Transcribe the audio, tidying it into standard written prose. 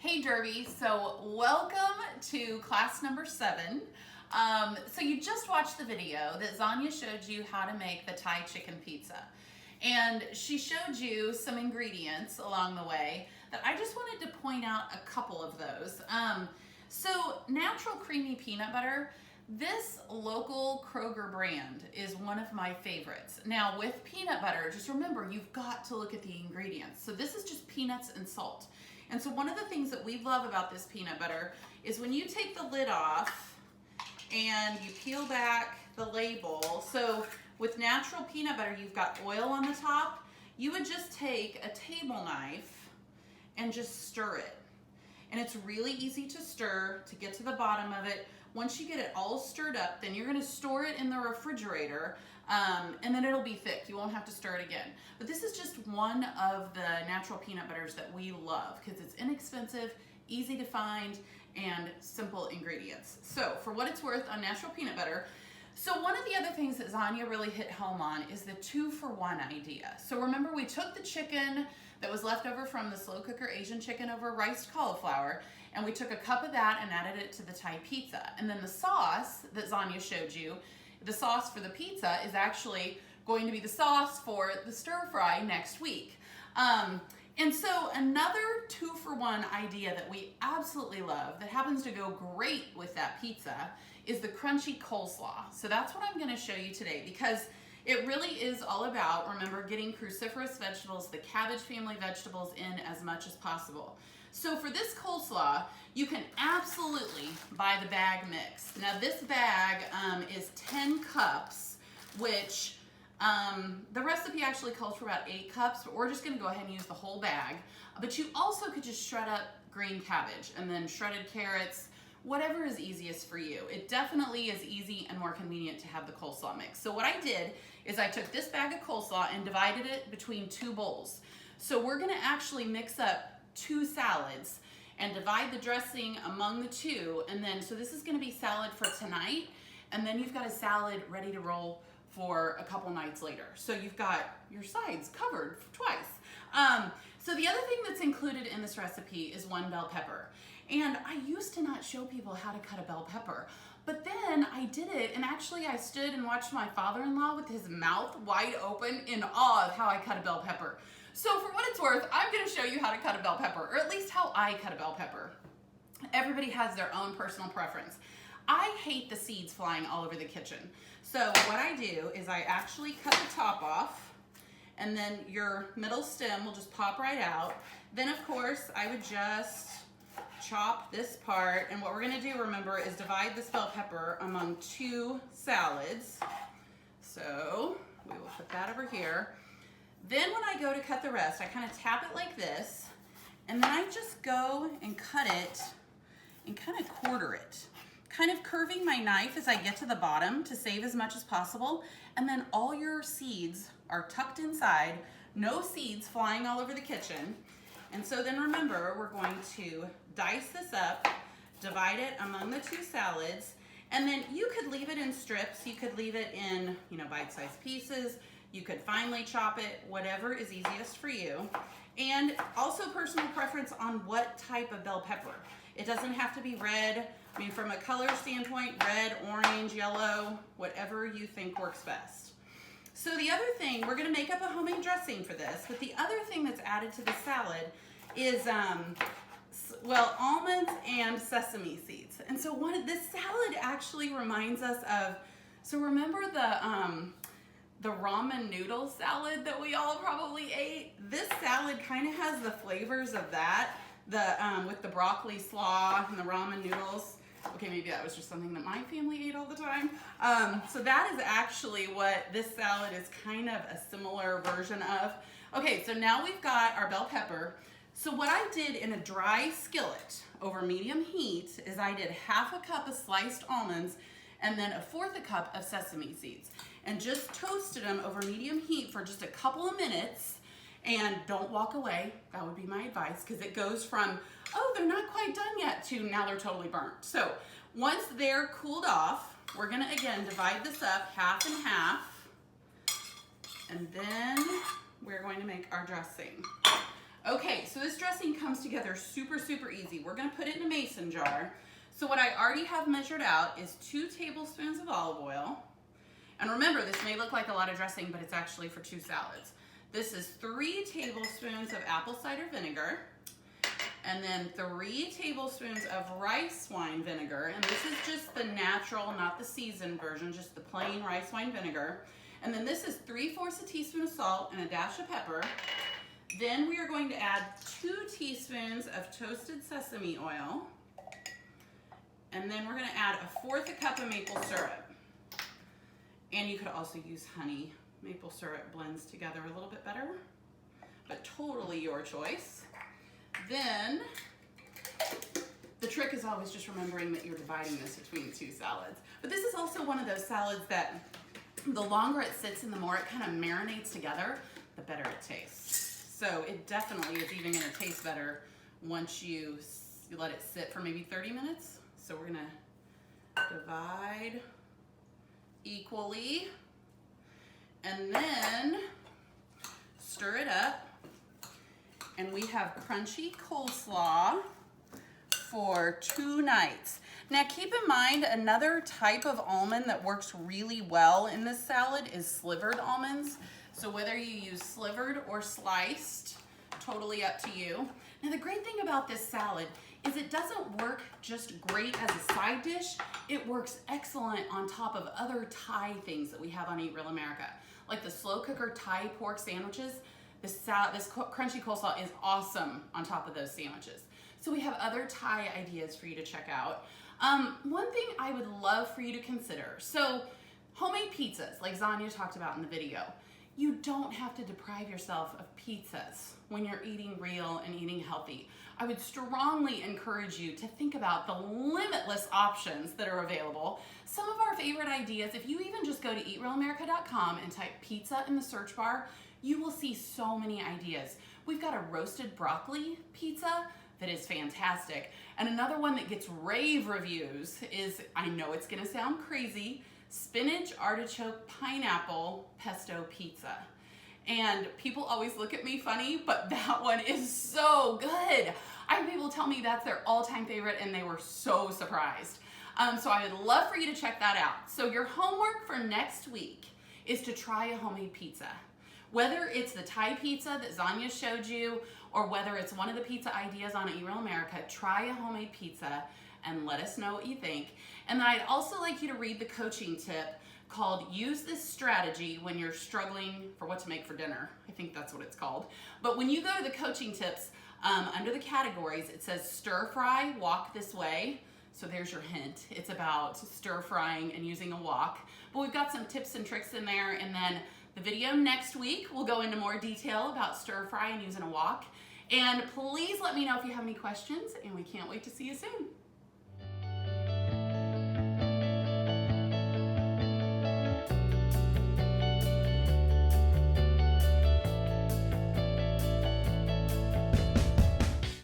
Hey Derby, so welcome to class number 7. So you just watched the video that Zanya showed you how to make the Thai chicken pizza. And she showed you some ingredients along the way that I just wanted to point out a couple of those. So natural creamy peanut butter, this local Kroger brand is one of my favorites. Now with peanut butter, just remember you've got to look at the ingredients. So this is just peanuts and salt. And so one of the things that we love about this peanut butter is when you take the lid off and you peel back the label. So with natural peanut butter, you've got oil on the top. You would just take a table knife and just stir it. And it's really easy to stir to get to the bottom of it. Once you get it all stirred up, then you're gonna store it in the refrigerator and then it'll be thick. You won't have to stir it again. But this is just one of the natural peanut butters that we love because it's inexpensive, easy to find, and simple ingredients. So for what it's worth on natural peanut butter, so one of the other things that Zanya really hit home on is the 2-for-1 idea. So remember we took the chicken that was left over from the slow cooker Asian chicken over riced cauliflower, and we took a cup of that and added it to the Thai pizza. And then the sauce that Zanya showed you, the sauce for the pizza is actually going to be the sauce for the stir fry next week. And so another 2-for-1 idea that we absolutely love that happens to go great with that pizza is the crunchy coleslaw. So that's what I'm gonna show you today because it really is all about, remember, getting cruciferous vegetables, the cabbage family vegetables in as much as possible. So for this coleslaw, you can absolutely buy the bag mix. Now this bag is 10 cups, which the recipe actually calls for about 8 cups, but we're just gonna go ahead and use the whole bag. But you also could just shred up green cabbage and then shredded carrots, whatever is easiest for you. It definitely is easy and more convenient to have the coleslaw mix. So what I did is I took this bag of coleslaw and divided it between 2 bowls. So we're gonna actually mix up 2 salads and divide the dressing among the 2. And then, so this is gonna be salad for tonight, and then you've got a salad ready to roll for a couple nights later. So you've got your sides covered twice. So the other thing that's included in this recipe is 1 bell pepper. And I used to not show people how to cut a bell pepper, but then I did it, and actually I stood and watched my father-in-law with his mouth wide open in awe of how I cut a bell pepper. So for what it's worth, I'm gonna show you how to cut a bell pepper, or at least how I cut a bell pepper. Everybody has their own personal preference. I hate the seeds flying all over the kitchen. So what I do is I actually cut the top off, and then your middle stem will just pop right out. Then of course, I would just chop this part, and what we're gonna do, remember, is divide this bell pepper among 2 salads. So we will put that over here. Then when I go to cut the rest, I kind of tap it like this, and then I just go and cut it and kind of quarter it, kind of curving my knife as I get to the bottom to save as much as possible. And then all your seeds are tucked inside, no seeds flying all over the kitchen. And so then remember, we're going to dice this up, divide it among the 2 salads, and then you could leave it in strips, you could leave it in, bite-sized pieces, you could finely chop it, whatever is easiest for you. And also personal preference on what type of bell pepper. It doesn't have to be red. I mean, from a color standpoint, red, orange, yellow, whatever you think works best. So the other thing, we're gonna make up a homemade dressing for this, but the other thing that's added to the salad is, almonds and sesame seeds. And so this salad actually reminds us of, so remember the ramen noodle salad that we all probably ate? This salad kind of has the flavors of that, with the broccoli slaw and the ramen noodles. Okay, maybe that was just something that my family ate all the time. So that is actually what this salad is kind of a similar version of. Okay, so now we've got our bell pepper. So what I did in a dry skillet over medium heat is I did 1/2 cup of sliced almonds and then 1/4 cup of sesame seeds, and just toasted them over medium heat for just a couple of minutes. And don't walk away, that would be my advice, because it goes from, oh, they're not quite done yet, to now they're totally burnt. So once they're cooled off, we're gonna again divide this up 1/2 and 1/2, and then we're going to make our dressing. Okay, so this dressing comes together super, super easy. We're gonna put it in a mason jar. So what I already have measured out is 2 tablespoons of olive oil. And remember, this may look like a lot of dressing, but it's actually for 2 salads. This is 3 tablespoons of apple cider vinegar, and then 3 tablespoons of rice wine vinegar. And this is just the natural, not the seasoned version, just the plain rice wine vinegar. And then this is 3/4 a teaspoon of salt and a dash of pepper. Then we are going to add 2 teaspoons of toasted sesame oil. And then we're gonna add 1/4 cup of maple syrup. And you could also use honey. Maple syrup blends together a little bit better, but totally your choice. Then, the trick is always just remembering that you're dividing this between 2 salads. But this is also one of those salads that the longer it sits and the more it kind of marinates together, the better it tastes. So it definitely is even gonna taste better once you let it sit for maybe 30 minutes. So we're gonna divide equally and then stir it up. And we have crunchy coleslaw for 2 nights. Now keep in mind, another type of almond that works really well in this salad is slivered almonds. So whether you use slivered or sliced, totally up to you. Now the great thing about this salad is it doesn't work just great as a side dish, it works excellent on top of other Thai things that we have on Eat Real America. Like the slow cooker Thai pork sandwiches, this crunchy coleslaw is awesome on top of those sandwiches. So we have other Thai ideas for you to check out. One thing I would love for you to consider, so homemade pizzas, like Zanya talked about in the video, you don't have to deprive yourself of pizzas when you're eating real and eating healthy. I would strongly encourage you to think about the limitless options that are available. Some of our favorite ideas, if you even just go to eatrealamerica.com and type pizza in the search bar, you will see so many ideas. We've got a roasted broccoli pizza that is fantastic. And another one that gets rave reviews is, I know it's gonna sound crazy, spinach, artichoke, pineapple, pesto pizza. And people always look at me funny, but that one is so good. I have people tell me that's their all-time favorite and they were so surprised. So I would love for you to check that out. So your homework for next week is to try a homemade pizza. Whether it's the Thai pizza that Zanya showed you, or whether it's one of the pizza ideas on Eat Real America, try a homemade pizza and let us know what you think. And then I'd also like you to read the coaching tip called Use This Strategy When You're Struggling for What to Make for Dinner. I think that's what it's called. But when you go to the coaching tips, under the categories, it says stir fry, walk this way. So there's your hint. It's about stir frying and using a wok. But we've got some tips and tricks in there. And then the video next week will go into more detail about stir fry and using a wok. And please let me know if you have any questions, and we can't wait to see you soon.